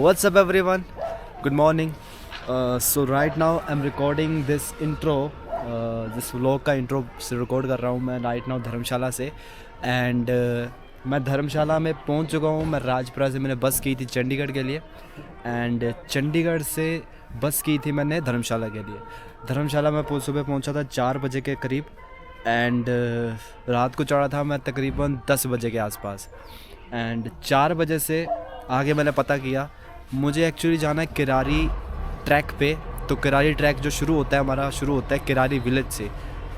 What's up everyone? Good morning. So right now I'm recording this intro, this vlog का intro से record कर रहा हूँ मैं right now धर्मशाला से and मैं धर्मशाला में पहुँच चुका हूँ। मैं राजपुरा से मैंने बस की थी चंडीगढ़ के लिए and चंडीगढ़ से बस की थी मैंने धर्मशाला के लिए। धर्मशाला मैं सुबह पहुँचा था 4 बजे के करीब एंड रात को चढ़ा था मैं तकरीबन 10 बजे के आसपास एंड 4 बजे से आगे मैंने पता किया मुझे एक्चुअली जाना है किरारी ट्रैक पे। तो किरारी ट्रैक जो शुरू होता है हमारा शुरू होता है किरारी विलेज से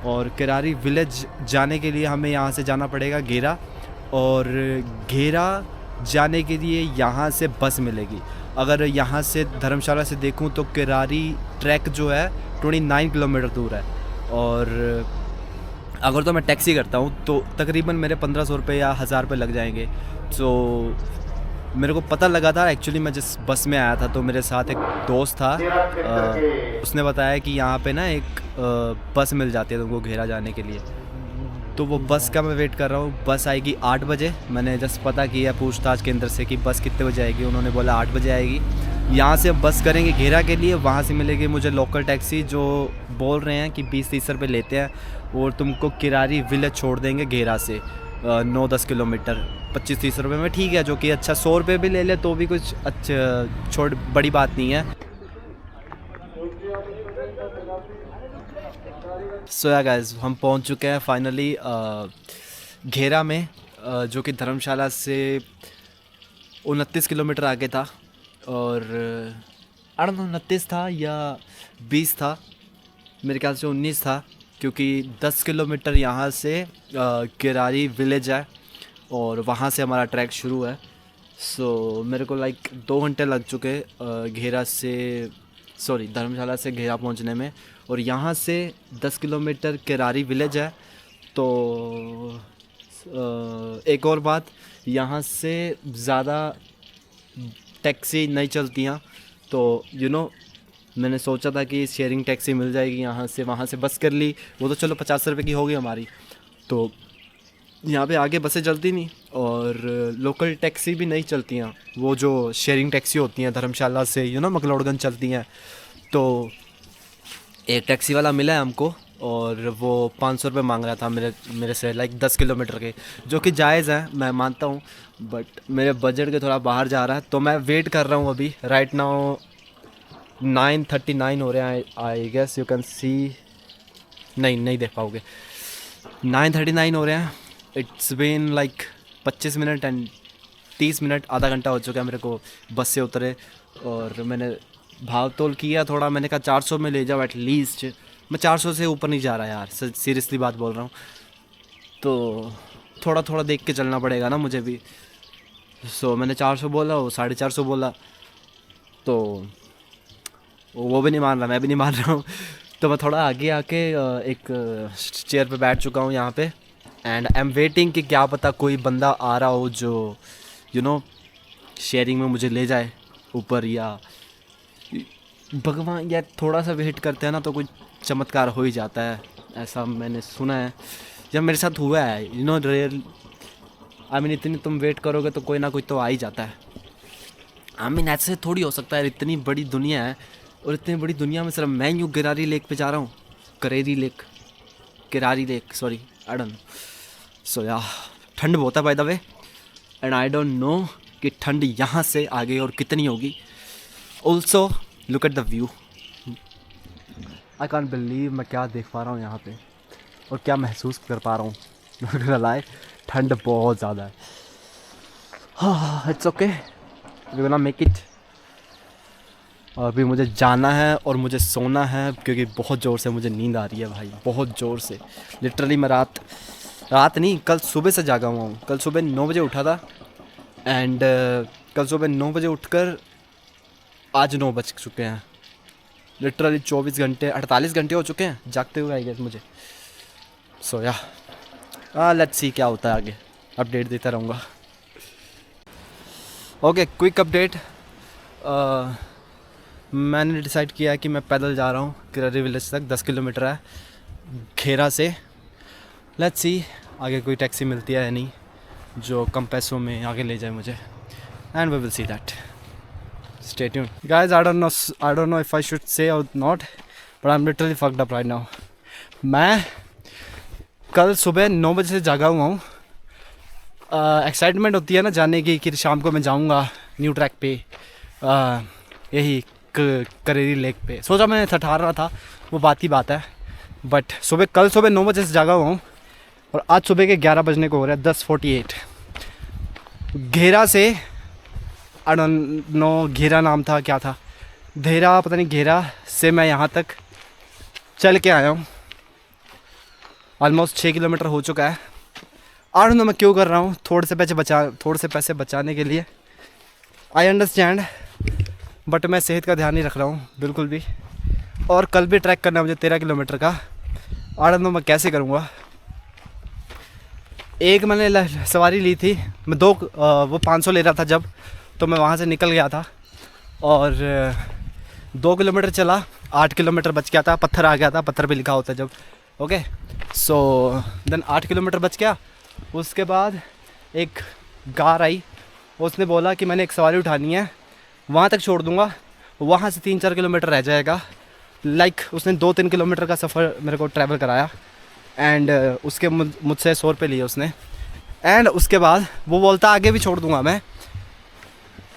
और किरारी विलेज जाने के लिए हमें यहाँ से जाना पड़ेगा घेरा और घेरा जाने के लिए यहाँ से बस मिलेगी। अगर यहाँ से धर्मशाला से देखूँ तो किरारी ट्रैक जो है 29 किलोमीटर दूर है और अगर तो मैं टैक्सी करता हूँ तो तकरीबन मेरे 1500 रुपये या 1000 रुपये लग जाएंगे। तो मेरे को पता लगा था एक्चुअली मैं जिस बस में आया था तो मेरे साथ एक दोस्त था उसने बताया कि यहाँ पे ना एक बस मिल जाती है तुमको घेरा जाने के लिए। तो वो बस का मैं वेट कर रहा हूँ। बस आएगी 8 बजे। मैंने जस्ट पता किया पूछताछ केंद्र से कि बस कितने बजे आएगी। उन्होंने बोला 8 बजे आएगी। यहाँ से बस करेंगे घेरा के लिए, वहाँ से मिलेगी मुझे लोकल टैक्सी जो बोल रहे हैं कि 20-30 रुपये लेते हैं और तुमको किरारी विलेज छोड़ देंगे घेरा से 9-10 किलोमीटर 25-30 रुपये में। ठीक है, जो कि अच्छा 100 रुपये भी ले ले तो भी कुछ अच्छा बड़ी बात नहीं है। सो या गाइस हम पहुंच चुके हैं फाइनली घेरा में जो कि धर्मशाला से 29 किलोमीटर आगे था और 29 था या 20 था, मेरे ख्याल से 19 था क्योंकि 10 किलोमीटर यहाँ से किरारी विलेज है और वहाँ से हमारा ट्रैक शुरू है। सो मेरे को लाइक 2 घंटे लग चुके घेरा से धर्मशाला से घेरा पहुँचने में और यहाँ से 10 किलोमीटर किरारी विलेज है। तो एक और बात, यहाँ से ज़्यादा टैक्सी नहीं चलती हैं तो मैंने सोचा था कि शेयरिंग टैक्सी मिल जाएगी यहाँ से, वहाँ से बस कर ली, वो तो चलो 50 रुपये की होगी हमारी। तो यहाँ पे आगे बसें चलती नहीं और लोकल टैक्सी भी नहीं चलती हैं, वो जो शेयरिंग टैक्सी होती हैं धर्मशाला से मकलोडगंज चलती हैं। तो एक टैक्सी वाला मिला है हमको और वो 500 रुपये मांग रहा था मेरे से लाइक 10 किलोमीटर के, जो कि जायज़ है मैं मानता हूँ, बट मेरे बजट के थोड़ा बाहर जा रहा है। तो मैं वेट कर रहा हूँ अभी। राइट नाउ 9:39 हो रहे हैं। I guess you can see, नहीं देख पाओगे, 9:39 हो रहे हैं। It's been like 25 minute and 30 minute, आधा घंटा हो चुका है मेरे को बस से उतरे और मैंने भाव तोल किया थोड़ा। मैंने कहा 400 में ले जाओ एटलीस्ट। मैं 400 से ऊपर नहीं जा रहा यार, सीरियसली बात बोल रहा हूँ। तो थोड़ा थोड़ा देख के चलना पड़ेगा ना मुझे भी। सो मैंने 400 बोला, वो 450 बोला, तो वो भी नहीं मान रहा, मैं भी नहीं मान रहा हूँ। तो मैं थोड़ा आगे आके एक चेयर पे बैठ चुका हूँ यहाँ पे एंड आई एम वेटिंग कि क्या पता कोई बंदा आ रहा हो जो शेयरिंग में मुझे ले जाए ऊपर, या भगवान या थोड़ा सा वेट करते हैं ना तो कुछ चमत्कार हो ही जाता है, ऐसा मैंने सुना है या मेरे साथ हुआ है। रियल इतनी तुम वेट करोगे तो कोई ना कोई तो आ ही जाता है। ऐसे थोड़ी हो सकता है, इतनी बड़ी दुनिया है और इतनी बड़ी दुनिया में सिर्फ मैं यूँ किरारी लेक पे जा रहा हूँ। Kareri lake sorry, I don't know. So yeah ठंड बहुत है by the way and I don't know कि ठंड यहाँ से आगे और कितनी होगी। Also look at the view, I can't believe मैं क्या देख पा रहा हूँ यहाँ पे और क्या महसूस कर पा रहा हूँ। लाइक ठंड बहुत ज़्यादा है। हाँ it's okay, we will make it. और अभी मुझे जाना है और मुझे सोना है क्योंकि बहुत ज़ोर से मुझे नींद आ रही है भाई, बहुत ज़ोर से। लिटरली मैं रात नहीं, कल सुबह से जागा हुआ हूँ। कल सुबह 9 बजे उठा था एंड कल सुबह 9 बजे उठकर आज 9 बज चुके हैं। लिटरली 48 घंटे हो चुके हैं जागते हुए आई गेस मुझे। सो या लेट्स सी क्या होता है आगे, अपडेट देता रहूँगा। ओके क्विक अपडेट, मैंने डिसाइड किया कि मैं पैदल जा रहा हूँ किरारी विलेज तक, 10 किलोमीटर है घेरा से। लेट्स सी आगे कोई टैक्सी मिलती है या नहीं जो कम पैसों में आगे ले जाए मुझे, and we will see that. Stay tuned. Guys, I don't know if I should say or not, but I'm literally fucked up right now. मैं कल सुबह 9 बजे से जागा हुआ हूँ. एक्साइटमेंट होती है ना जाने की कि शाम को मैं जाऊँगा न्यू ट्रैक पे, यही करेरी लेक पे. सोचा मैंने ठठार रहा था, वो बात ही बात है. बट कल सुबह 9 बजे से जागा हुआ हूँ और आज सुबह के 11 बजने को हो रहा है 10:48. घेरा से आई डोंट नो घेरा नाम था क्या था, धेरा पता नहीं, घेरा से मैं यहाँ तक चल के आया हूँ. ऑलमोस्ट 6 किलोमीटर हो चुका है. आई डोंट नो मैं क्यों कर रहा हूँ, थोड़े से पैसे बचाने के लिए. आई अंडरस्टैंड, बट मैं सेहत का ध्यान नहीं रख रहा हूँ बिल्कुल भी. और कल भी ट्रैक करना है मुझे 13 किलोमीटर का. आई डोंट नो मैं कैसे करूँगा. एक मैंने सवारी ली थी, मैं वो 500 ले रहा था जब, तो मैं वहाँ से निकल गया था और 2 किलोमीटर चला, 8 किलोमीटर बच गया था. पत्थर आ गया था, पत्थर पे लिखा होता है जब. ओके, सो देन 8 किलोमीटर बच गया. उसके बाद एक कार आई, उसने बोला कि मैंने एक सवारी उठानी है, वहाँ तक छोड़ दूँगा, वहाँ से 3-4 किलोमीटर रह जाएगा. उसने 2-3 किलोमीटर का सफ़र मेरे को ट्रैवल कराया. एंड उसके मुझसे 100 रुपये लिए उसने. एंड उसके बाद वो बोलता आगे भी छोड़ दूँगा मैं,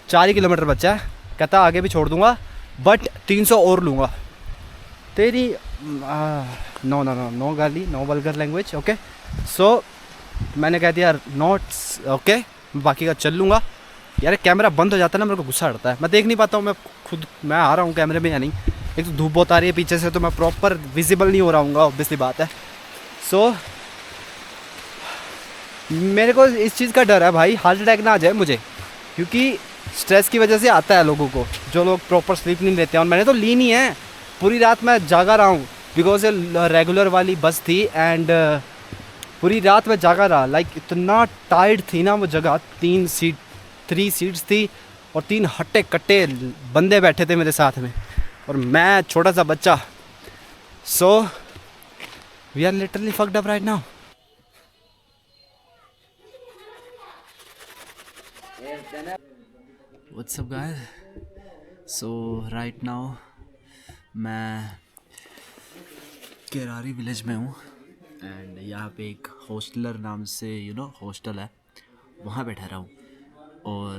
4 ही किलोमीटर बचा है, कहता आगे भी छोड़ दूँगा बट 300 और लूँगा. तेरी नो गाली, नो वल्गर लैंग्वेज. ओके, सो मैंने कह दिया नोट्स ओके, बाकी का चल लूँगा. यार कैमरा बंद हो जाता है ना, मेरे को गुस्सा आता है. मैं देख नहीं पाता हूँ मैं आ रहा हूँ कैमरे में या नहीं. एक तो धूप बहुत आ रही है पीछे से, तो मैं प्रॉपर विजिबल नहीं हो रहा हूँ, ऑब्वियसली बात है. सो मेरे को इस चीज़ का डर है भाई, हार्ट अटैक ना आ जाए मुझे, क्योंकि स्ट्रेस की वजह से आता है लोगों को, जो लोग प्रॉपर स्लीप नहीं लेते हैं. और मैंने तो ली नहीं है, पूरी रात मैं जागा रहा हूँ बिकॉज ये रेगुलर वाली बस थी. एंड पूरी रात मैं जागा रहा. इतना टाइट थी ना वो जगह. 3 सीट्स थी और 3 हट्टे कट्टे बंदे बैठे थे मेरे साथ में, और मैं छोटा सा बच्चा. So we are literally fucked up right now. What's up guys? So right now मैं केरारी विलेज में हूँ. एंड यहाँ पे एक हॉस्टलर नाम से हॉस्टल है, वहाँ पे ठहरा हूँ. और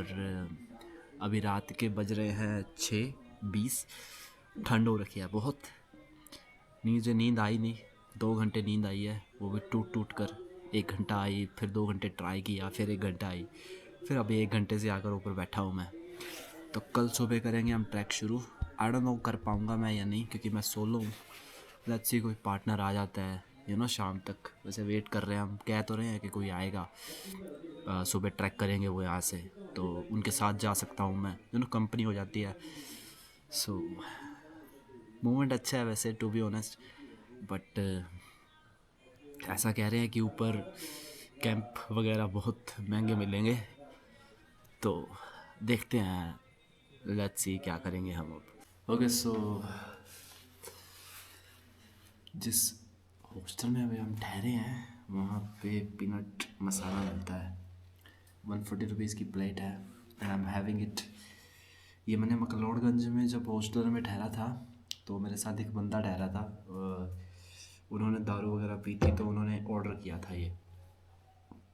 अभी रात के बज रहे हैं 6:20. ठंड हो रखी है बहुत. नींद आई नहीं, 2 घंटे नींद आई है, वो भी टूट कर. 1 घंटा आई, फिर 2 घंटे ट्राई किया, फिर 1 घंटा आई, फिर अभी 1 घंटे से आकर ऊपर बैठा हूँ मैं. तो कल सुबह करेंगे हम ट्रैक शुरू. आई डोंट नो कर पाऊँगा मैं या नहीं, क्योंकि मैं सोलो हूँ. लेट्स सी कोई पार्टनर आ जाता है शाम तक. वैसे वेट कर रहे हैं हम, कह तो रहे हैं कि कोई आएगा. सुबह ट्रैक करेंगे वो यहाँ से, तो उनके साथ जा सकता हूँ मैं, कंपनी हो जाती है. सो मोमेंट अच्छा है वैसे, टू बी ऑनेस्ट. बट ऐसा कह रहे हैं कि ऊपर कैंप वगैरह बहुत महंगे मिलेंगे, तो देखते हैं. लेट्स सी क्या करेंगे हम अब. ओके, सो जिस हॉस्टल में अभी हम ठहरे हैं वहाँ पे पीनट मसाला मिलता है. 140 रुपीज़ की प्लेट है and I am having it. ये मैंने मकलोडगंज में जब हॉस्टल में ठहरा था, तो मेरे साथ एक बंदा ठहरा था. उन्होंने दारू वगैरह पी थी, तो उन्होंने ऑर्डर किया था ये,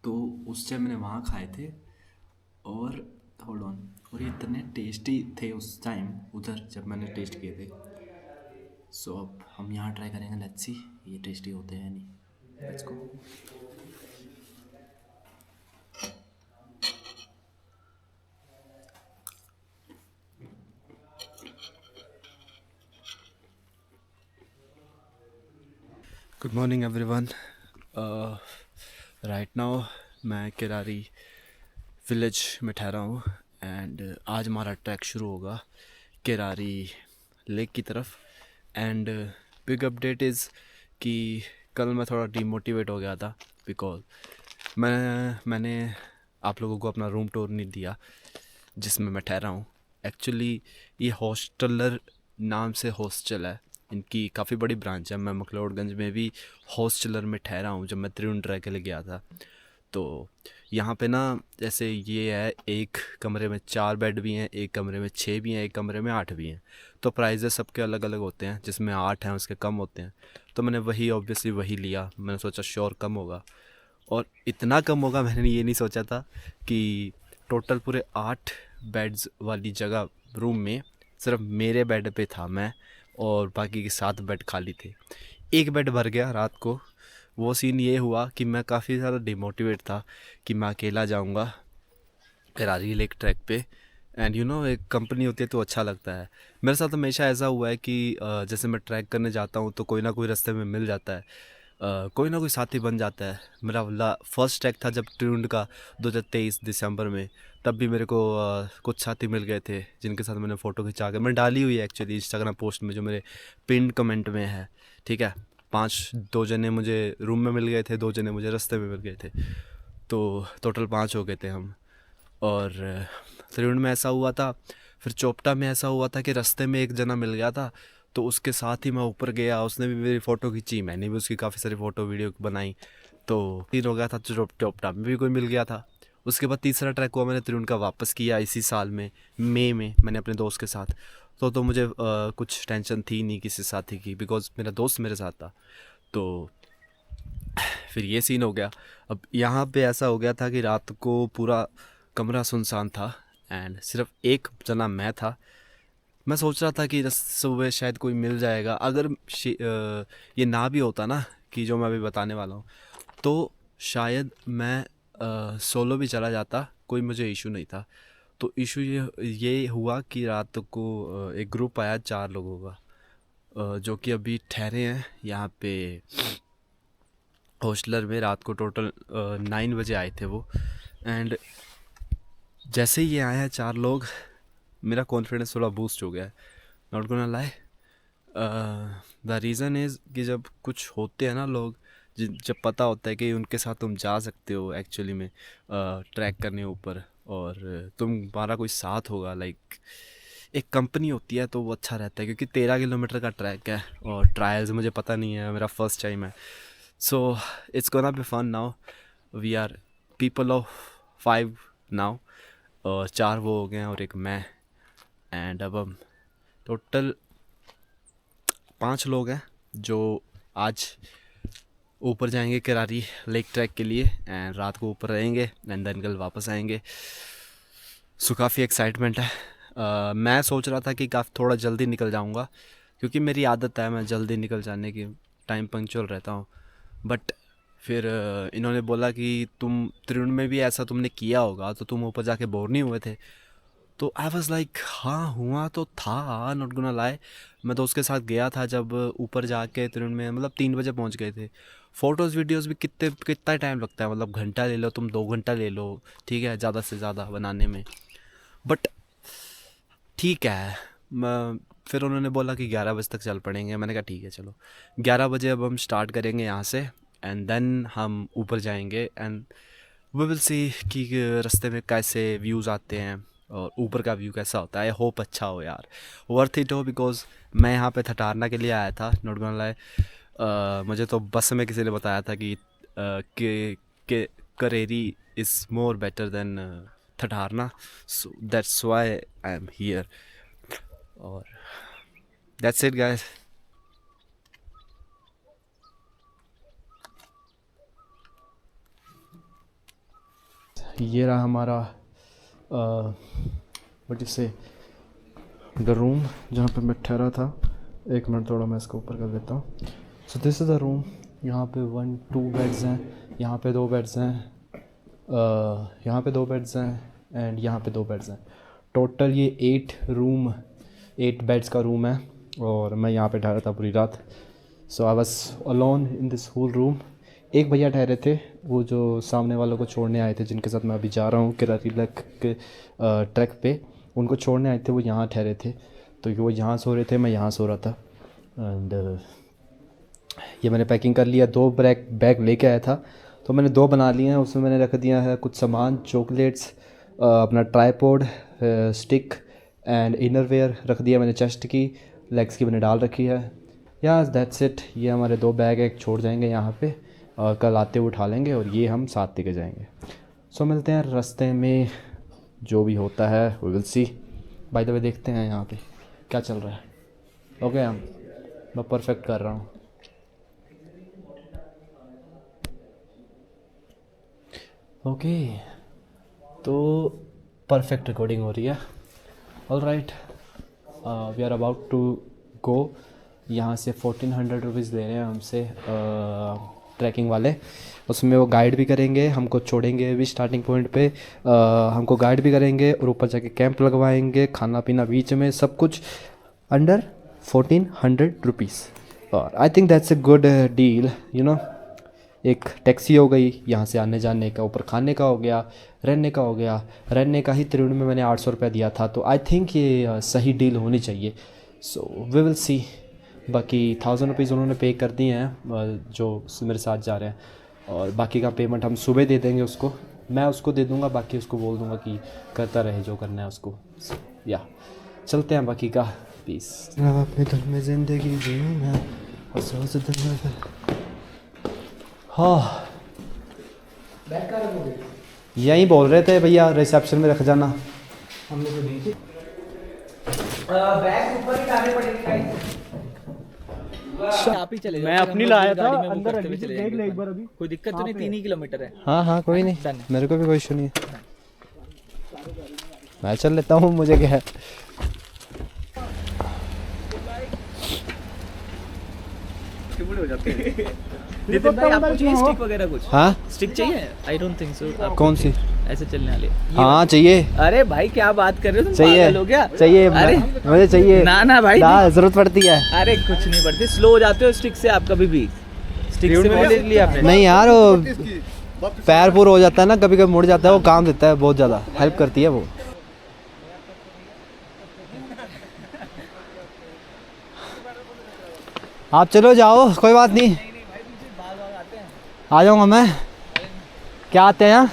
तो उस टाइम मैंने वहाँ खाए थे. और होल्ड ऑन, और ये इतने टेस्टी थे उस टाइम उधर जब मैंने टेस्ट किए थे. सो अब हम यहाँ ट्राई करेंगे. लेट्स सी ये टेस्टी होते हैं नहीं. Let's go. Good morning everyone. Right now मैं केरारी विलेज में ठहरा हूँ. एंड आज हमारा ट्रैक शुरू होगा केरारी लेक की तरफ. एंड बिग अपडेट इज़ कि कल मैं थोड़ा डीमोटिवेट हो गया था, बिकॉज मैंने आप लोगों को अपना रूम टूर नहीं दिया जिसमें मैं ठहरा हूँ. एक्चुअली ये हॉस्टलर नाम से हॉस्टल है, इनकी काफ़ी बड़ी ब्रांच है. मैं मकलोडगंज में भी हॉस्टलर में ठहरा हूँ जब मैं त्रिवेंद्र के लिए गया था. तो यहाँ पे ना जैसे ये है, एक कमरे में 4 बेड भी हैं, एक कमरे में 6 भी हैं, एक कमरे में 8 भी हैं। तो प्राइजेस सबके अलग अलग होते हैं, जिसमें 8 हैं उसके कम होते हैं। तो मैंने वही ऑब्वियसली वही लिया, मैंने सोचा श्योर कम होगा, और इतना कम होगा मैंने ये नहीं सोचा था कि टोटल पूरे 8 बेड्स वाली जगह रूम में सिर्फ मेरे बेड पे था मैं, और बाकी के 7 बेड खाली थे। एक बेड भर गया रात को। वो सीन ये हुआ कि मैं काफ़ी ज़्यादा डिमोटिवेट था कि मैं अकेला जाऊंगा करारी लेक ट्रैक पे। एंड एक कंपनी होती है तो अच्छा लगता है। मेरे साथ हमेशा ऐसा हुआ है कि जैसे मैं ट्रैक करने जाता हूँ तो कोई ना कोई रास्ते में मिल जाता है, कोई ना कोई साथी बन जाता है। मेरा फर्स्ट ट्रैक था जब ट्यून्ड का 2023 दिसंबर में, तब भी मेरे को कुछ साथी मिल गए थे जिनके साथ मैंने फ़ोटो खिंचा के मैं डाली हुई है एक्चुअली इंस्टाग्राम पोस्ट में, जो मेरे पिन कमेंट में है। ठीक है, 2 जने मुझे रूम में मिल गए थे, 2 जने मुझे रास्ते में मिल गए थे, तो टोटल 5 हो गए थे हम। और त्रिवेणी में ऐसा हुआ था, फिर चोपटा में ऐसा हुआ था कि रास्ते में एक जना मिल गया था, तो उसके साथ ही मैं ऊपर गया, उसने भी मेरी फ़ोटो खींची, मैंने भी उसकी काफ़ी सारी फ़ोटो वीडियो बनाई। तो 3 हो गया था, चोपटा में भी कोई मिल गया था। उसके बाद तीसरा ट्रैक हुआ, मैंने त्रिवेणी का वापस किया इसी साल में मई में, मैंने अपने दोस्त के साथ। तो मुझे कुछ टेंशन थी नहीं किसी साथी की, बिकॉज़ मेरा दोस्त मेरे साथ था। तो फिर ये सीन हो गया। अब यहाँ पे ऐसा हो गया था कि रात को पूरा कमरा सुनसान था एंड सिर्फ एक जना मैं था। मैं सोच रहा था कि सुबह शायद कोई मिल जाएगा। अगर ये ना भी होता ना कि जो मैं अभी बताने वाला हूँ, तो शायद मैं सोलो भी चला जाता, कोई मुझे इशू नहीं था। तो इशू ये हुआ कि रात को एक ग्रुप आया 4 लोगों का, जो कि अभी ठहरे हैं यहाँ पे हॉस्टलर में। रात को टोटल 9 बजे आए थे वो। एंड जैसे ही ये आए हैं 4 लोग, मेरा कॉन्फिडेंस थोड़ा बूस्ट हो गया है, not gonna lie. The reason is कि जब कुछ होते हैं ना लोग, जब पता होता है कि उनके साथ तुम जा सकते हो एक्चुअली में ट्रैक करने ऊपर, और तुम्हारा कोई साथ होगा, लाइक एक कंपनी होती है, तो वो अच्छा रहता है। क्योंकि 13 किलोमीटर का ट्रैक है और ट्रायल्स मुझे पता नहीं है, मेरा फर्स्ट टाइम है। So it's gonna be fun now. We are people of 5 now, और 4 वो हो गए हैं और एक मैं। एंड अब हम टोटल 5 लोग हैं जो आज ऊपर जाएंगे करारी लेक ट्रैक के लिए, एंड रात को ऊपर रहेंगे एंड देन कल वापस आएंगे। सो काफ़ी एक्साइटमेंट है। मैं सोच रहा था कि काफ़ी थोड़ा जल्दी निकल जाऊंगा, क्योंकि मेरी आदत है मैं जल्दी निकल जाने की, टाइम पंक्चुअल रहता हूँ। बट फिर इन्होंने बोला कि तुम त्रिवेणी में भी ऐसा तुमने किया होगा, तो तुम ऊपर जाके बोर नहीं हुए थे? तो आई वॉज लाइक हाँ हुआ तो था, नॉट गोना लाई। मैं तो उसके साथ गया था जब ऊपर जाके त्रिवेणी में, मतलब 3 बजे पहुंच गए थे। फ़ोटोज़ वीडियोज़ भी कितना टाइम लगता है, मतलब घंटा ले लो तुम, 2 घंटा ले लो, ठीक है, ज़्यादा से ज़्यादा बनाने में। बट ठीक है। फिर उन्होंने बोला कि 11 बजे तक चल पड़ेंगे। मैंने कहा ठीक है चलो, 11 बजे अब हम स्टार्ट करेंगे यहाँ से, एंड देन हम ऊपर जाएंगे एंड वी विल सी कि रास्ते में कैसे व्यूज़ आते हैं और ऊपर का व्यू कैसा होता है। आई होप अच्छा हो यार, वर्थ इट हो, बिकॉज मैं यहाँ पे ठठारना के लिए आया था, नॉट गोना लाई। मुझे तो बस में किसी ने बताया था कि Kareri is more better than Thatharana, so that's why I am here, और दैट्स इट गाइस। ये रहा हमारा वट से द रूम जहाँ पे मैं ठहरा था। एक मिनट, थोड़ा मैं इसको ऊपर कर देता हूँ। So this is the room. यहाँ पे 1-2 बेड्स हैं, यहाँ पे 2 बेड्स हैं, यहाँ पे 2 बेड्स हैं एंड यहाँ पे 2 बेड्स हैं। टोटल ये 8 बेड्स का रूम है, और मैं यहाँ पे ठहरा था पूरी रात। So I was alone in this whole room. एक भैया ठहरे थे, वो जो सामने वालों को छोड़ने आए थे, जिनके साथ मैं अभी जा रहा हूँ करारी लेक के ट्रैक पे, उनको छोड़ने आए थे, वो यहाँ ठहरे थे। तो वो यहाँ सो रहे थे, मैं यहाँ सो रहा था। एंड ये मैंने पैकिंग कर लिया, 2 बैग लेके आया था, तो मैंने 2 बना लिए हैं। उसमें मैंने रख दिया है कुछ सामान, चॉकलेट्स, अपना ट्राईपॉड, स्टिक एंड इनरवेयर रख दिया मैंने। चेस्ट की, लेग्स की मैंने डाल रखी है। यार दैट्स इट। ये हमारे 2 बैग एक छोड़ जाएंगे यहाँ पे, कल आते हुए उठा लेंगे और ये हम साथ लेके जाएंगे। सो मिलते हैं रास्ते में, जो भी होता है we will see. By the way देखते हैं यहाँ पे क्या चल रहा है। ओके मैं परफेक्ट कर रहा हूँ। ओके तो परफेक्ट रिकॉर्डिंग हो रही है। All right, we are about to go. यहाँ से 1400 रुपीज़ ले रहे हैं हमसे ट्रैकिंग वाले। उसमें वो गाइड भी करेंगे, हमको छोड़ेंगे भी स्टार्टिंग पॉइंट पे, हमको गाइड भी करेंगे और ऊपर जाके कैंप लगवाएंगे, खाना पीना बीच में, सब कुछ अंडर 1400 रुपीज़। और I think that's a good deal, you know. एक टैक्सी हो गई यहाँ से आने जाने का, ऊपर खाने का हो गया, रहने का हो गया। रहने का ही त्रिवेणी में मैंने 800 रुपया दिया था, तो आई थिंक ये सही डील होनी चाहिए। So we will see. बाकी 1000 रुपीज़ उन्होंने पे कर दिए हैं जो मेरे साथ जा रहे हैं, और बाकी का पेमेंट हम सुबह दे देंगे उसको। मैं उसको दे दूँगा, बाकी उसको बोल दूँगा कि करता रहे जो करना है उसको। या चलते हैं बाकी का। पीस। अपने घर में ज़िंदगी जीऊँ मैं, हाँ यहीं बोल रहे थे भैया, रिसेप्शन में रख जाना। हमने तो दी थी बैग ऊपर ही डालने पड़ेंगे। आप ही चले मैं अपनी लाया था, अंदर देख ले एक बार, अभी कोई दिक्कत तो नहीं, 3 ही किलोमीटर है। हाँ कोई नहीं, मेरे को भी कोई इशू नहीं है, मैं चल लेता हूँ, मुझे क्या है। हो जाते हैं। नितिन भाई आपको चाहिए स्टिक वगैरह कुछ? हाँ स्टिक चाहिए? I don't think so. कौन सी? ऐसे चलने वाले? हाँ चाहिए। अरे भाई क्या बात कर रहे हो तुम? चाहिए, पागल हो क्या? चाहिए। अरे मुझे चाहिए ना भाई, जरूरत पड़ती है। अरे कुछ नहीं पड़ती, स्लो हो जाते हो स्टिक से आप कभी भी। स्टिक से ले लिया आपने? नहीं यार, वो पैर पूर हो जाता है ना, कभी कभी मुड़ जाता है, वो काम देता है, बहुत ज़्यादा हेल्प करती है वो। आप चलो जाओ, कोई बात नहीं, आ जाऊँगा मैं। क्या आते हैं यहाँ?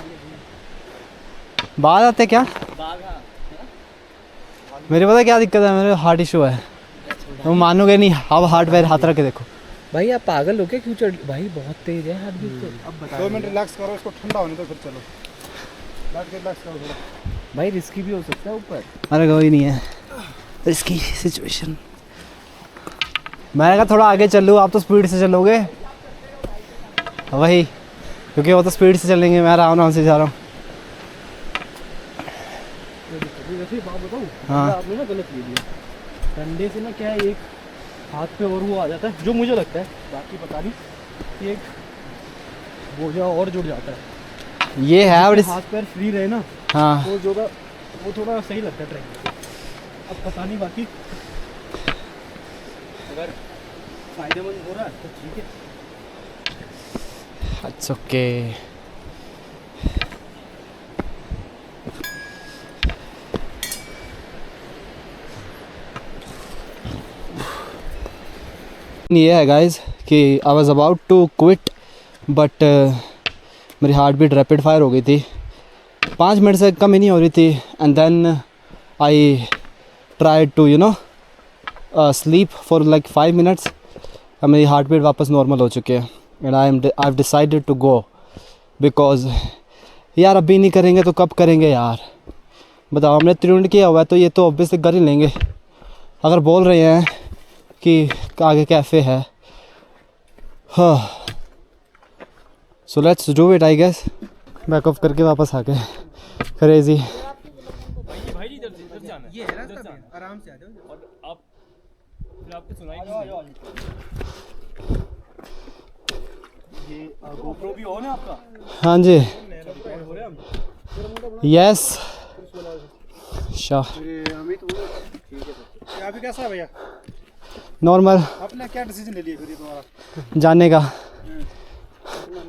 बाल आते हैं क्या? मेरे पता क्या दिक्कत है, मेरे हार्ट इशू है, तुम मानोगे नहीं। अब हार्ट पैर हाथ रख के देखो। भाई आप पागल हो क्या? क्यों चढ़ भाई, बहुत तेज है हार्ट बीट। तो अब बता 2 मिनट रिलैक्स करो, इसको ठंडा होने दो, फिर चलो बैठ के रिलैक्स करो थोड़ा। भाई रिस्की भी हो सकता है ऊपर। अरे कोई नहीं है रिस्की सिचुएशन। मैं कहा थोड़ा आगे चल लूँ, आप तो स्पीड से चलोगे वही, क्योंकि वो तो स्पीड से चलेंगे, मैं आराम से जा रहा हूँ। हाँ आपने ना गलत ले लिया, डंडे से ना क्या है, एक हाथ पे और वो आ जाता है, जो मुझे लगता है, बाकी पता नहीं, एक बोझा और जुड़ जाता है। ये है और हाथ पैर फ्री रहे ना, हाँ तो जो वो थोड़ा सही लगता है ट्रैकिंग। अब पता नहीं बाकी अगर फायदेमंद हो रहा है तो ठीक है। It's okay. ये है गाइस कि I was about to quit, but मेरी हार्ट बीट रैपिड फायर हो गई थी, 5 मिनट से कम ही नहीं हो रही थी। And then I tried to you know sleep for like 5 minutes. अब मेरी हार्ट बीट वापस नॉर्मल हो चुकी है। And I have decided to go, because यार अभी नहीं करेंगे तो कब करेंगे यार, बताओ। हमने त्रिवेणी किया हुआ है तो ये तो ऑब्वियसली कर ही लेंगे। अगर बोल रहे हैं कि आगे कैफ़े है, हाँ, so let's do it I guess. Back off करके वापस आ गए, क्रेजी। भाई इधर जाना, ये है रास्ता, आराम से आ जाओ। और आप फिर आपको सुनाई नहीं, ये GoPro भी हो ना आपका? हाँ जी, यस शाह। अभी कैसा है भैया? नॉर्मल। आपने क्या डिसीजन ले लिया फिर तुम्हारा जाने का?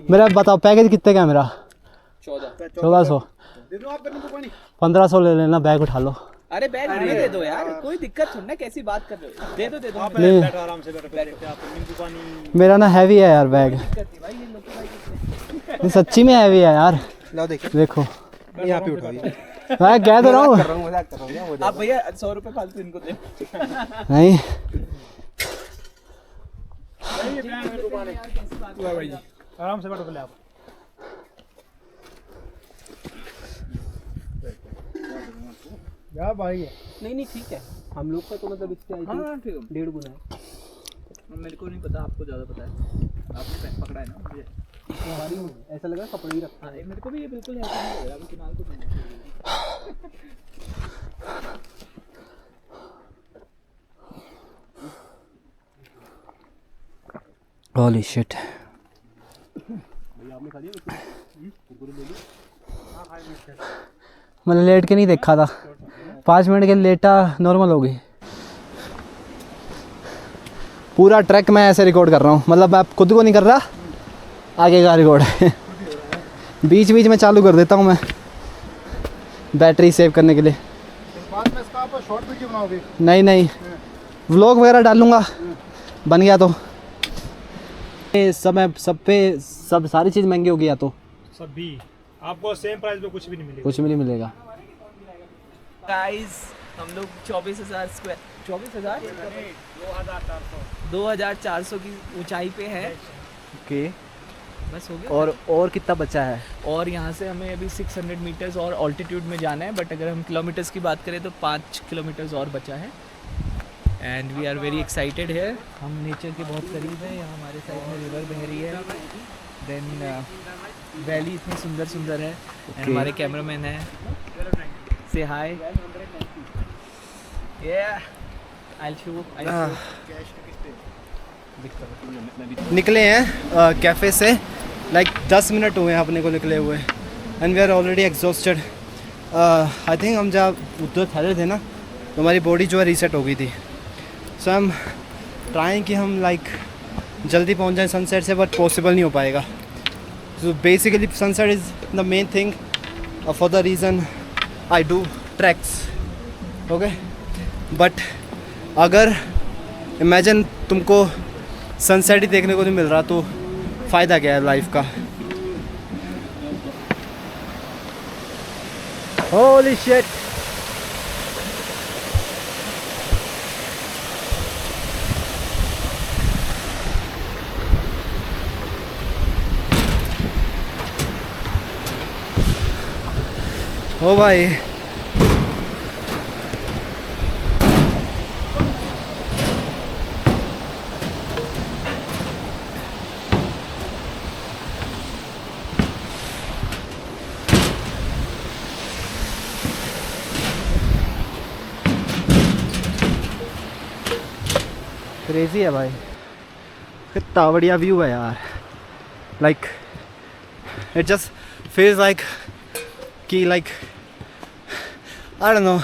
मेरा बताओ पैकेज कितने का है मेरा? 1400। दे दो आप करने को पानी। 1500 ले लेना, बैग उठा लो। अरे बैग दे दो यार, कोई दिक्कत थोड़ी ना, कैसी बात कर रहे हो? दे दो आप नहीं। बैठो आराम से, बैठो आप नींबू पानी। मेरा ना हैवी है यार बैग, नहीं सच्ची में हैवी है यार। लाओ देखो देखो यहाँ पे उठा दिया। मैं कह तो रहा हूँ। मजाक कर रहा हूँ। आप भैया 100 रुपए फालतू इनको दे। नहीं आराम से बैठो पहले आप। क्या भाई है? नहीं ठीक है, हम लोग का तो मतलब इससे आई थिंक 1.5 गुना है। मेरे को नहीं पता, आपको ज़्यादा पता है, आपने पकड़ा है ना मुझे। हमारी ऐसा लगा कपड़ा ही रखा है, मेरे को भी ये बिल्कुल ऐसा नहीं लग रहा। अभी किनाल को होली शिट। मैंने लेट के नहीं देखा था, 5 मिनट के लेटा नॉर्मल हो गई। पूरा ट्रैक मैं ऐसे रिकॉर्ड कर रहा हूँ, मतलब आप खुद को नहीं कर रहा, आगे का रिकॉर्ड है। बीच बीच में चालू कर देता हूँ मैं, बैटरी सेव करने के लिए। बाद में इसका आप शॉर्ट वीडियो बनाओगे? नहीं, व्लॉग वगैरह डालूँगा, बन गया तो। ये सब सारी चीज़ महंगी होगी या तो सब भी आपको सेम प्राइस पे कुछ भी नहीं मिलेगा। कुछ भी नहीं मिलेगा। गाइस हम लोग 24,000 स्क्वायर 24,400 की ऊंचाई पे है। ओके, बस हो गया। और कितना बचा है? और यहाँ से हमें अभी 600 मीटर्स और ऑल्टीट्यूड में जाना है, बट अगर हम किलोमीटर्स की बात करें तो 5 किलोमीटर्स और बचा है। And we are very excited है। हम नेचर के बहुत करीब है। यहाँ हमारे साइड में रिवर बह रही है, देन वैली इतनी सुंदर है। And हमारे कैमरामैन है, से हाय। निकले हैं कैफ़े से, लाइक 10 मिनट हुए हैं अपने को निकले हुए, and we are already exhausted. I think हम जब उधर ठहरे थे ना तो हमारी बॉडी जो है रीसेट हो गई थी। सो हम ट्राइंग कि हम लाइक जल्दी पहुंच जाएं सनसेट से, बट पॉसिबल नहीं हो पाएगा। So basically sunset is the main thing for the reason I do tracks, okay. But अगर इमेजिन तुमको सनसेट ही देखने को नहीं मिल रहा तो फ़ायदा क्या है लाइफ का। Holy shit. ओ भाई, क्रेजी है भाई, कितना बढ़िया व्यू है यार। Like it just feels like कि लाइक आई डोंट नो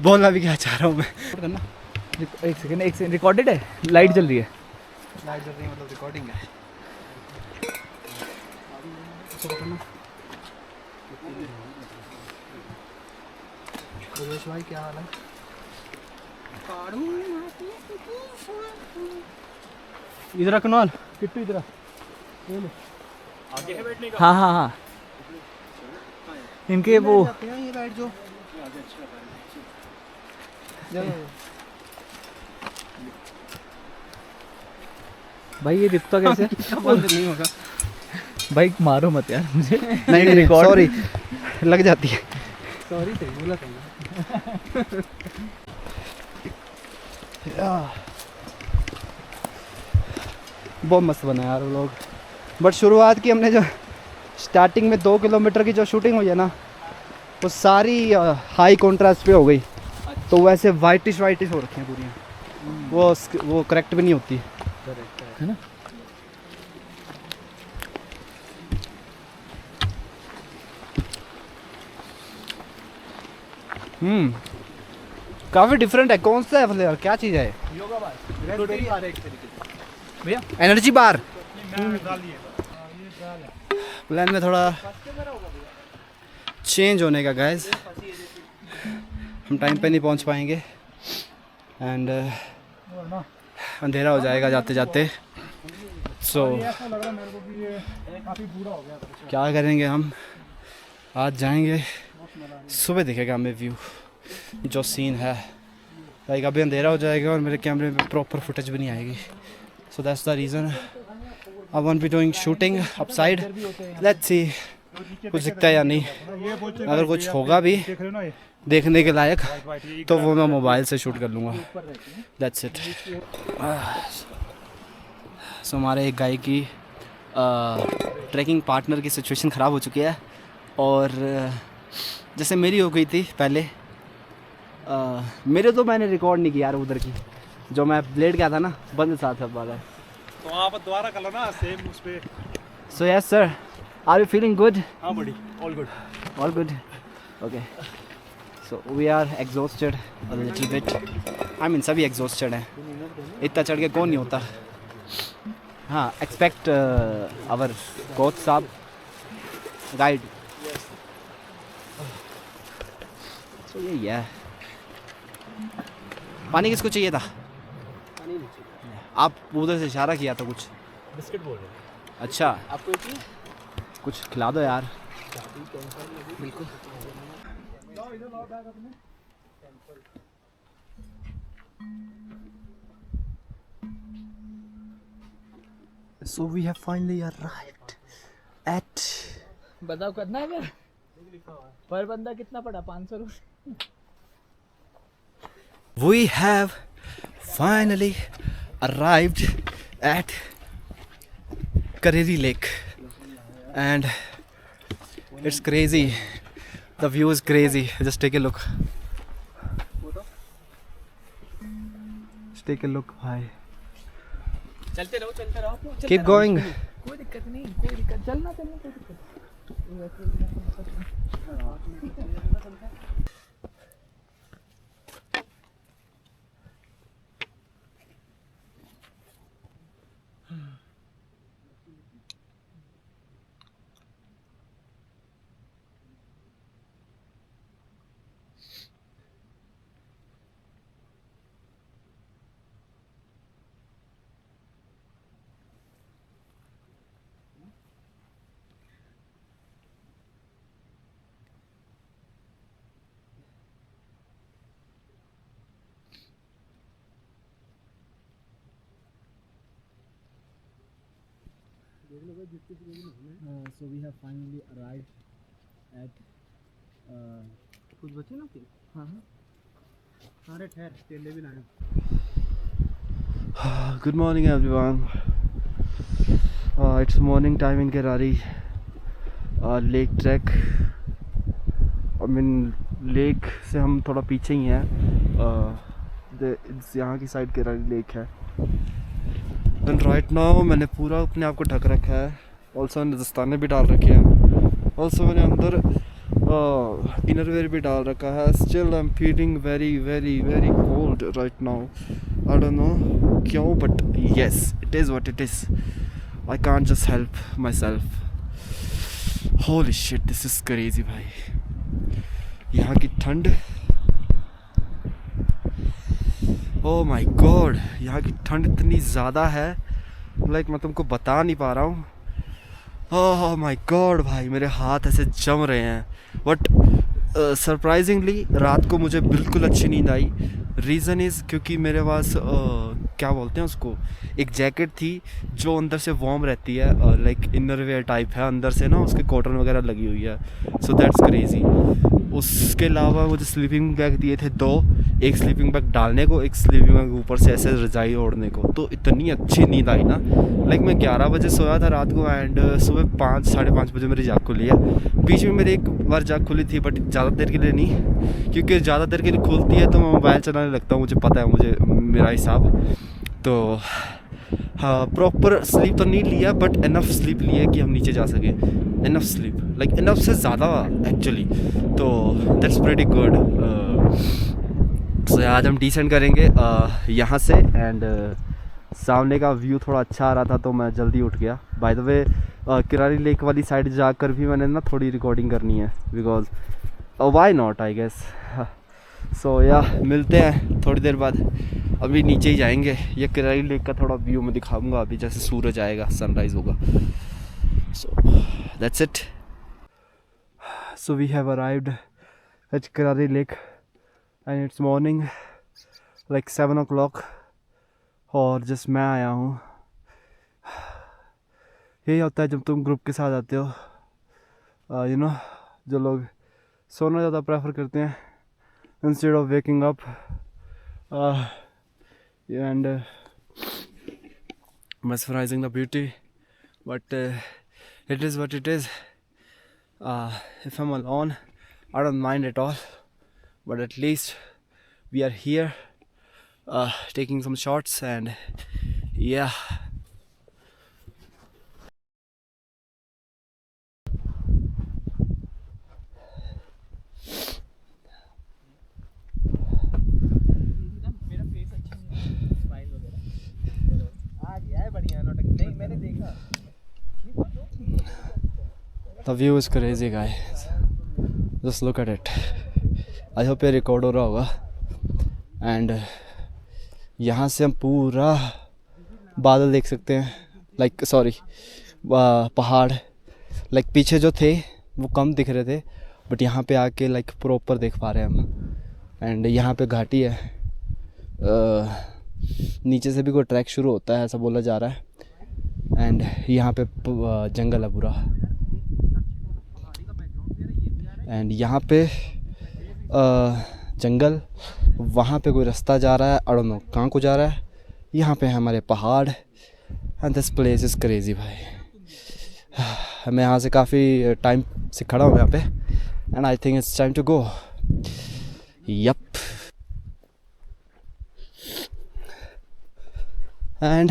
बोलना भी क्या चाह रहा हूँ मैं। करना एक सेकंड रिकॉर्डेड है, लाइट जल रही है। लाइट जल रही है मतलब रिकॉर्डिंग है। भाई क्या हाल है? इधर कनौल किट्टू इधर आगे है बैठने का। हाँ इनके वो ये बैठ जो भाई ये दिखता कैसे? बंद नहीं होगा भाई मारो मत यार मुझे। नहीं रिकॉर्ड सॉरी, लग जाती है। सॉरी सही बोला था। बहुत मस्त बना यार वो लोग। बट शुरुआत की हमने जो स्टार्टिंग में 2 किलोमीटर की जो शूटिंग हुई है ना, वो सारी हाई कॉन्ट्रास्ट पे हो गई, तो वैसे वाइटिश हो रखी हैं पूरी। वो करेक्ट भी नहीं होती है ना। काफ़ी डिफरेंट है। कौन सा है फ्लेवर, क्या चीज़ है? योगा बार, प्रोटीन बार है एक तरीके से। भैया एनर्जी बार। मैं डाल दिए प्लान में थोड़ा चेंज होने का गाइस, हम टाइम पे नहीं पहुंच पाएंगे एंड अंधेरा हो जाएगा जाते जाते। सो ऐसा लग रहा है मेरे को कि ये काफ़ी बूढ़ा हो गया। क्या करेंगे हम, आज जाएंगे, सुबह दिखेगा हमें व्यू जो सीन है। लाइक अभी अंधेरा हो जाएगा और मेरे कैमरे में प्रॉपर फुटेज भी नहीं आएगी। So that's the reason I won't be doing shooting upside. Let's see कुछ दिखता है या नहीं. अगर कुछ होगा भी देखने के लायक तो वो मैं मोबाइल से शूट कर लूँगा. That's it. So हमारे एक गाय की ट्रैकिंग पार्टनर की सिचुएशन ख़राब हो चुकी है और जैसे मेरी हो गई थी पहले. मेरे तो मैंने रिकॉर्ड नहीं किया यार उधर की जो मैं ब्लेड गया था ना बंद साथ सब वाला है. तो आप दोबारा कर लो ना सेम उस पे. So yes sir, are you feeling good? हाँ बड़ी, all good. All good. Okay. So we are exhausted a little bit. I mean सभी exhausted हैं. इतना चढ़ के कौन नहीं होता. हाँ, expect our coach साहब guide. So यही है. पानी किसको चाहिए था? आप उधर से इशारा किया था कुछ. बिस्किट बोल रहे हैं. अच्छा, आपको एक ही कुछ खिला दो यार. बिल्कुल. So we have finally arrived at. बताओ कितना है पर बंदा कितना पड़ा? 500 रुपये. We have finally arrived at Kareri Lake and it's crazy. The view is crazy. Just take a look. Just take a look, bhai. चलते रहो चलते रहो. Keep going. कोई दिक्कत नहीं, कोई दिक्कत. चलना चलना कोई दिक्कत. So we have finally arrived at. कुछ बचे ना फिर. हाँ हाँ. अरे ठहर तेले भी लाए. Good morning everyone. It's morning time in Kerari. Lake trek. I mean lake से हम थोड़ा पीछे ही हैं. यहाँ की साइड केरारी लेक है. Then right now मैंने पूरा अपने आप को ढक रखा है. Also मैंने दस्ताने भी डाल रखे हैं. Also मैंने अंदर इनरवेयर भी डाल रखा है. Still I'm feeling very very very cold right now. I don't know क्यों but yes it is what it is. I can't just help myself. Holy shit this is crazy भाई. यहाँ की ठंड. Oh my god यहाँ की ठंड इतनी ज़्यादा है. Like मैं तुमको बता नहीं पा रहा हूँ. Oh my god भाई मेरे हाथ ऐसे जम रहे हैं. बट सरप्राइजिंगली रात को मुझे बिल्कुल अच्छी नींद आई. रीज़न इज़ क्योंकि मेरे पास क्या बोलते हैं उसको एक जैकेट थी जो अंदर से वार्म रहती है. लाइक इनरवेयर टाइप है. अंदर से ना उसके कॉटन वगैरह लगी हुई है. So that's crazy. उसके अलावा मुझे स्लीपिंग बैग दिए थे 2. एक स्लीपिंग बैग डालने को, एक स्लीपिंग बैग ऊपर से ऐसे रजाई ओढ़ने को. तो इतनी अच्छी नींद आई ना. लाइक मैं 11 बजे सोया था रात को एंड सुबह 5 साढ़े 5 बजे मेरी जाग खुली है. बीच में मेरी एक बार जाग खुली थी बट ज़्यादा देर के लिए नहीं. क्योंकि ज़्यादा देर के लिए खुलती है तो मैं मोबाइल चलाने लगता हूँ. मुझे पता है मुझे मेरा हिसाब. तो हाँ प्रॉपर स्लीप तो नहीं लिया बट इनफ स्लीप लिया कि हम नीचे जा सके. इनफ स्लीप लाइक इनफ से ज़्यादा एक्चुअली. तो दैट्स प्रीटी गुड. सो आज हम डिसेंड करेंगे यहाँ से एंड सामने का व्यू थोड़ा अच्छा आ रहा था तो मैं जल्दी उठ गया. By the way Kareri lake वाली साइड जाकर भी मैंने ना थोड़ी रिकॉर्डिंग करनी है because why not I guess. So yeah मिलते हैं थोड़ी देर बाद. अभी नीचे ही जाएंगे. ये किरारी लेक का थोड़ा व्यू मैं दिखाऊंगा अभी जैसे सूरज आएगा सनराइज़ होगा. So that's it. So we have arrived at Kirari lake and it's morning like 7 o'clock और जस्ट मैं आया हूँ. यही होता है जब तुम ग्रुप के साथ आते हो, यू नो, जो लोग सोना ज़्यादा प्रेफर करते हैं instead of waking up, and mesmerizing the beauty, but it is what it is. If I'm alone, I don't mind at all, but at least we are here taking some shots, and yeah. मेरा face अच्छा नहीं है, smile वगैरह आ गया है बढ़िया, नोटक नहीं मैंने देखा। The view is crazy, guys. Just look at it. I hope ये रिकॉर्ड हो रहा होगा। एंड यहाँ से हम पूरा बादल देख सकते हैं, लाइक सॉरी पहाड़, लाइक पीछे जो थे वो कम दिख रहे थे, बट यहाँ पे आके लाइक प्रॉपर देख पा रहे हैं हम। एंड यहाँ पे घाटी है, नीचे से भी कोई ट्रैक शुरू होता है ऐसा बोला जा रहा है। एंड यहाँ पे जंगल है पूरा, एंड यहाँ पे जंगल, वहाँ पे कोई रास्ता जा रहा है, आई डोंट नो कहाँ को जा रहा है। यहाँ पे है हमारे पहाड़, and this place is crazy भाई। मैं यहाँ से काफ़ी टाइम से खड़ा हूँ यहाँ पे, and I think it's time to go. Yup. And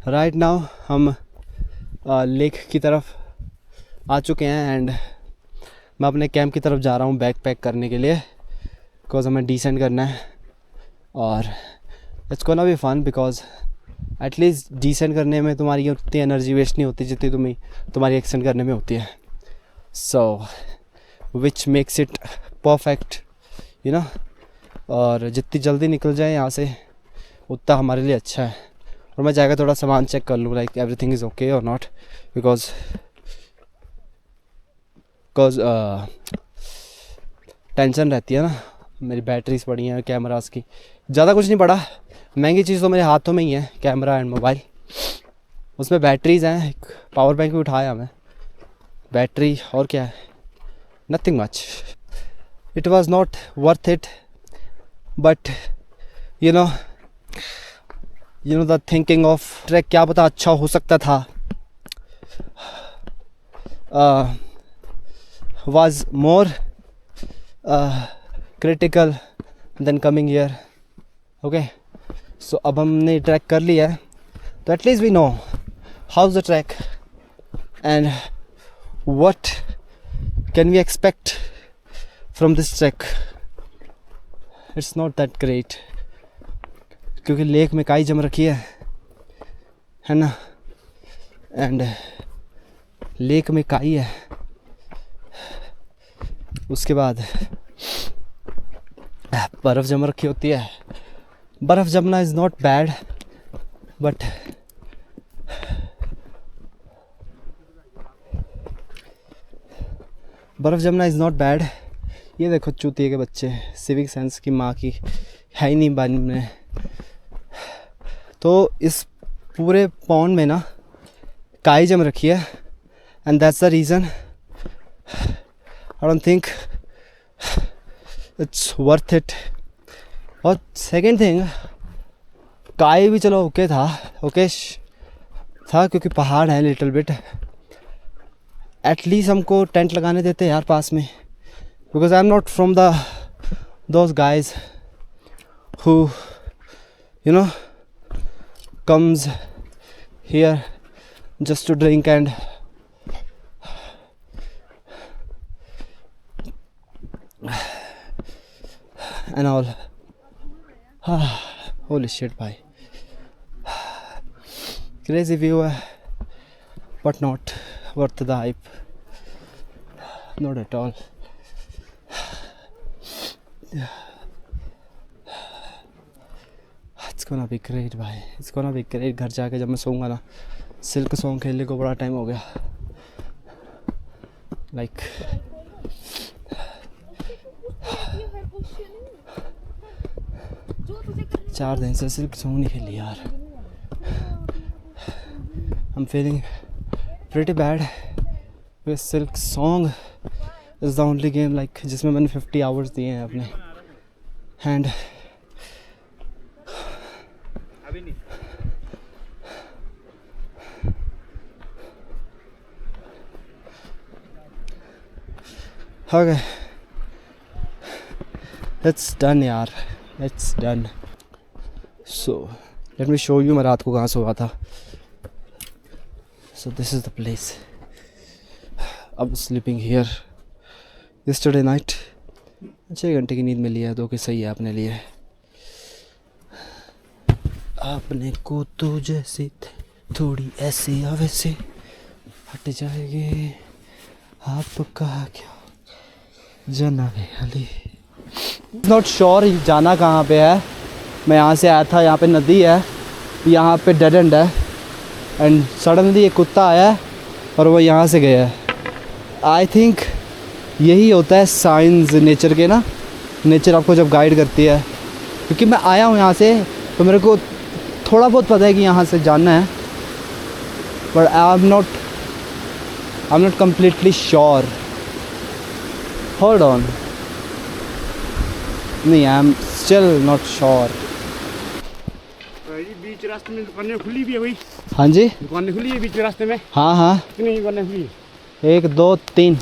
right now हम लेक की तरफ आ चुके हैं, एंड मैं अपने कैंप की तरफ जा रहा हूँ बैग पैक करने के लिए, बिकॉज हमें डिसेंड करना है। और it's gonna be fun, because at least descend करने में तुम्हारी उतनी एनर्जी वेस्ट नहीं होती जितनी तुम्हारी एक्सटेंड करने में होती है। So which makes it perfect, you know. और जितनी जल्दी निकल जाए यहाँ से उतना हमारे लिए अच्छा है। और मैं जाकर थोड़ा सामान चेक कर लूँ, लाइक एवरीथिंग इज़ ओके और नॉट, बिकॉज टेंशन रहती है ना। मेरी बैटरीज पड़ी हैं कैमरास की, ज़्यादा कुछ नहीं पड़ा, महंगी चीज़ तो मेरे हाथों में ही है, कैमरा एंड मोबाइल। उसमें बैटरीज हैं, एक पावर बैंक भी उठाया मैं, बैटरी और क्या है, nothing much. It was not worth it, but you know the thinking of track, क्या पता अच्छा हो सकता था, was more critical than coming here. Okay, so अब हमने ट्रैक कर लिया है, तो at least we know how's the track and what can we expect from this trek. It's not that great, क्योंकि लेक में काई जम रखी है ना, एंड लेक में काई है, उसके बाद बर्फ़ जम रखी होती है। बर्फ़ जमना इज़ नॉट बैड, बट बर्फ़ जमना इज़ नॉट बैड। ये देखो चूतिए के बच्चे, सिविक सेंस की माँ की है ही नहीं बानी में। तो इस पूरे पॉन्ड में ना काई जम रखी है, and that's the reason I don't think it's worth it. और सेकेंड थिंग, काई भी चलो ओके था, क्योंकि पहाड़ है लिटिल बिट, एटलीस्ट हमको टेंट लगाने देते यार पास में, because I am not from those guys who you know comes here just to drink and all. Holy shit भाई, crazy view है, but not worth the hype, not at all. It's gonna be great भाई, it's gonna be great. घर जाके जब मैं सोऊंगा ना, silk song खेलने को बड़ा टाइम हो गया, like 4 दिन से सिल्क सॉन्ग नहीं खेली यार। I'm feeling pretty bad. With Silk Song is the only game like जिसमें मैंने 50 hours दिए हैं अपने. And okay, it's done यार, it's done. So let me show you मैं रात को कहाँ सोया था. So this is the place. I was sleeping here yesterday night. 6 घंटे की नींद मिली है तो कि सही है अपने लिए. आपने को तो जैसे थोड़ी ऐसे या वैसे हट जाएगी आपका क्या जाना है अली. नॉट श्योर जाना कहाँ पे है. मैं यहाँ से आया था, यहाँ पे नदी है, यहाँ पे डेड एंड है एंड सडनली एक कुत्ता आया है और वो यहाँ से गया है. आई थिंक यही होता है साइंस नेचर के ना. नेचर आपको जब गाइड करती है, क्योंकि मैं आया हूँ यहाँ से तो मेरे को थोड़ा बहुत पता है कि यहाँ से जाना है, but I am not completely sure. Hold on, नहीं I am still not sure. बीच रास्ते में दुकानें खुली भी है भाई. हाँ जी, दुकानें खुली है बीच रास्ते में. हाँ हाँ, कितनी दुकानें खुली? 1 2 3.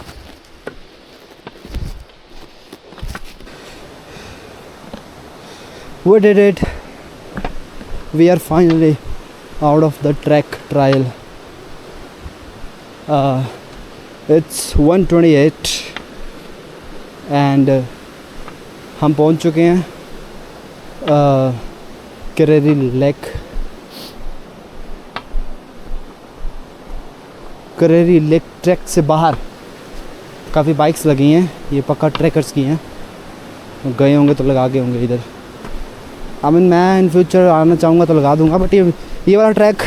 We did it. We are finally out of the track trial. It's 1:28 and हम पहुंच चुके हैं Kareri lake. Kareri lake track से बाहर काफ़ी बाइक्स लगी हैं. ये पक्का ट्रैकर्स की हैं, गए होंगे तो लगा के होंगे इधर. आई मीन मैं इन फ्यूचर आना चाहूँगा तो लगा दूँगा, बट ये वाला ट्रैक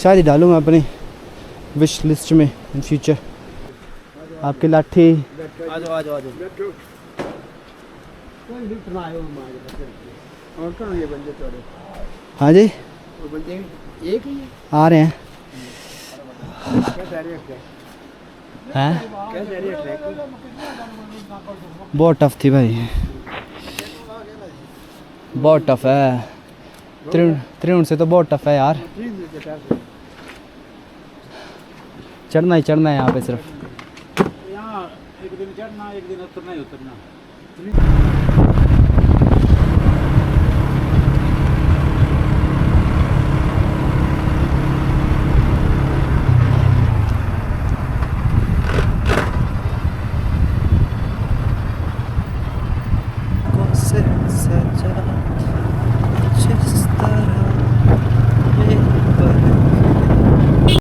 शायद ही डालूँ मैं अपनी विश लिस्ट में इन फ्यूचर. आपकी लाठी. आ जाओ आ जाओ आ जाओ. हाँ जी, एक ही आ रहे हैं. हैं बहुत टफ थी भाई, बहुत टफ है. त्रिउंड से तो बहुत टफ है यार. चढ़ना ही चढ़ना है यहाँ पे सिर्फ. यहाँ एक दिन चढ़ना, एक दिन उतरना ही उतरना. से सजा